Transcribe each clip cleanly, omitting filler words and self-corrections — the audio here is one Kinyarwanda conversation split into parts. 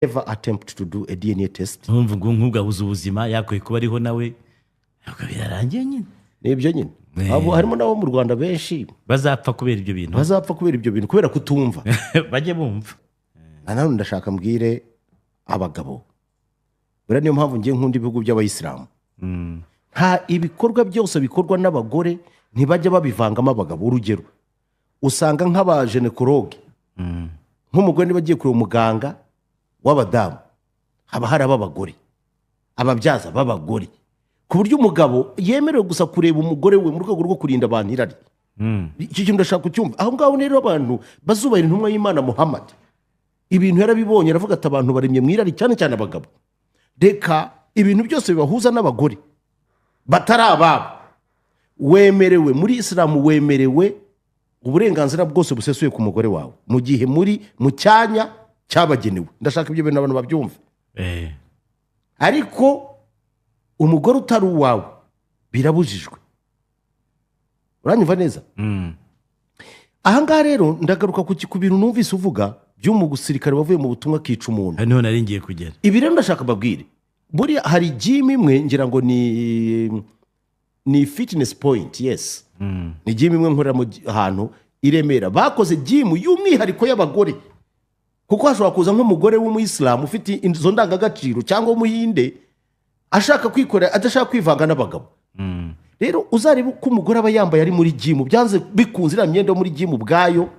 ever attempt to do a DNA test. Numva ngo nk'ubwabuze ubuzima yakwiye kuba ariho nawe birarangiye nyine. Nibyo nyine. Abo harimo nabo mu Rwanda benshi bazapfa kubera ibyo bintu. Kubera kutumva. Bajye bumva. Nanone ndashaka mbwire abagabo. Bura niyo mpamvu ngiye nk'undi bihugu by'abayisilamu. Nta ibikorwa byose bikorwa n'abagore ntibajya babivangamo abagabo. Urugero usanga nk'abajenekologe nk'umugore niba agiye kureba umuganga w'abadamu haba hari ab'abagore, ababyaza b'abagore, ku buryo umugabo yemerewe gusa kureba umugore we mu rwego rwo kurinda abantu irari. Icyo kintu ndashaka kucyumva. Aho ngaho rero abantu bazubahira intumwa y'Imana Muhammad, ibintu yarabibonye aravuga ati abantu baremye mu irari, cyane cyane abagabo. Reka ibintu byose bibahuza n'abagore batari ababo. Wemerewe muri Islamu, wemerewe uburenganzira bwose busesuye ku mugore wawe mu gihe muri mu cyanya cyabagenewe. Ndashaka ibyo bintu abantu babyumve. Ariko umugore utari uwawe birabujijwe. Uranyumva neza? Aha ngaha rero ndagaruka ku bintu numvise uvuga by'umugusirikare wavuye mu butumwa kica umuntu. Hano nari ngiye kugera. Ibi rero ndashaka babwire. Buri hari gym imwe ngira ngo ni fitness point. Yes. Ni gym imwe nkorera mu hantu iremera. Bakoze gym y'umwihariko y'abagore. Kuko hashobora kuza nk'umugore w'umuyisilamu ufite izo ndangagaciro cyangwa umuyinde ashaka kwikorera adashaka kwivanga n'abagabo. Rero uzareba ko umugore aba yambaye ari muri gym, byanze bikunze ira myenda muri gym ubwayo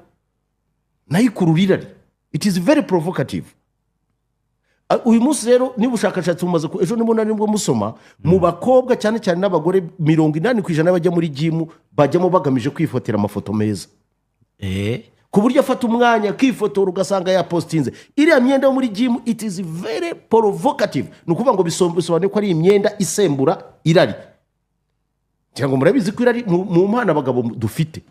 nayikururira. It is very provocative. Uyu munsi rero niba ubushakashatsi bumaze ko ejo nibona nibwo musoma mu bakobwa cyane cyane n'abagore 80% bajya muri gym bajyamo bagamije kwifotera amafoto meza. Ku buryo afata umwanya kifotora ugasanga ya postinze iriya myenda muri gym. It is very provocative. Nukuvuga ngo bisobanuye ko ari imyenda isembura irari. Cyangwa murabizi ko irari mu mpana abagabo dufite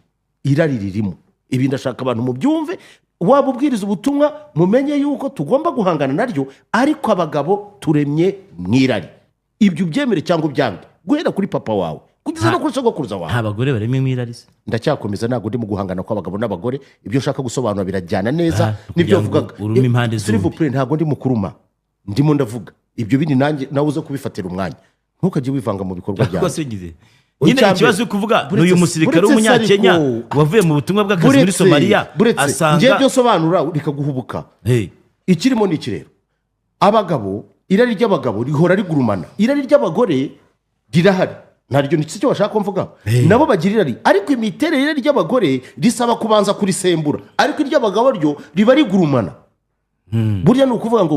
irari ririmo. Ibi ndashaka abantu mu byumve. Waba ubwiriza ubutumwa mumenye yuko tugomba guhangana naryo, ariko abagabo turemye mwirari. Ibyo byemere cyangwa byange guhera kuri papa wawe kugeza no kuri sogokuruza wawe. Abagore baremye mwirari se. Ndacyakomeza nago ndi mu guhangana kwa abagabo n'abagore. Ibyo shaka gusobanura birajyana neza nibyo vuga urumi impande zombi. Ntago ndi mukuruma, ndimo ndavuga ibyo bindi nanjye nawe uzo kubifatira umwanya. Ntukajye wivanga mu bikorwa byawe. Nyine ikibazo cyo kuvuga n'uyu musirikare w'umunyakenya wavuye mu butumwa bw'akazi muri Somalia asanga ngiye byo sobanura bikaguhubuka. Ikirimo ni kirero abagabo, irari ry'abagabo rihora rigurumana, irari ry'abagore rirahari. Naryo ni cyo bashaka kumvuga. Nabo bagira irari, ariko imiterere ry'abagore risaba kubanza kurisembura, ariko iry'abagabo ryo riba rigurumana. Burya ni ukuvuga ngo